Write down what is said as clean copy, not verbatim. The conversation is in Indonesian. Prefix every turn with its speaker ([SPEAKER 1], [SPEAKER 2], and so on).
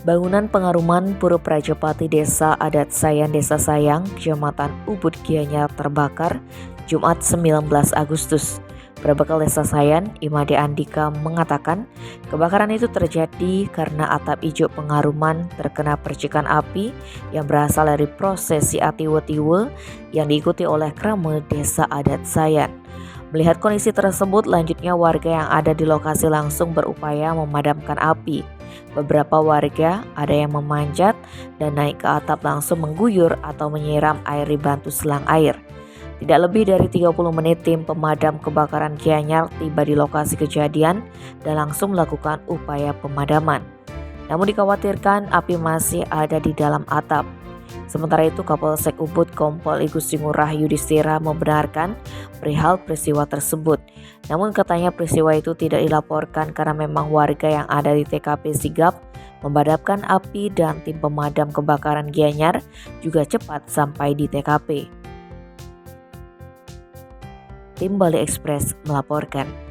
[SPEAKER 1] Bangunan pengaruman Pura Prajapati Desa Adat Sayan Desa Sayang, Kecamatan Ubud Gianyar terbakar Jumat 19 Agustus. Berbekal Desa Sayan, Imade Andika mengatakan kebakaran itu terjadi karena atap ijo pengaruman terkena percikan api yang berasal dari prosesi atiwe-tiwe yang diikuti oleh krame Desa Adat Sayan. Melihat kondisi tersebut, lanjutnya warga yang ada di lokasi langsung berupaya memadamkan api. Beberapa warga ada yang memanjat dan naik ke atap langsung mengguyur atau menyiram air dibantu selang air. Tidak lebih dari 30 menit tim pemadam kebakaran Gianyar tiba di lokasi kejadian dan langsung melakukan upaya pemadaman. Namun dikhawatirkan api masih ada di dalam atap. Sementara itu Kapolsek Ubud Kompol I Gusti Ngurah Yudhistira membenarkan perihal peristiwa tersebut. Namun katanya peristiwa itu tidak dilaporkan karena memang warga yang ada di TKP sigap memadamkan api dan tim pemadam kebakaran Gianyar juga cepat sampai di TKP. Tim Bali Express melaporkan.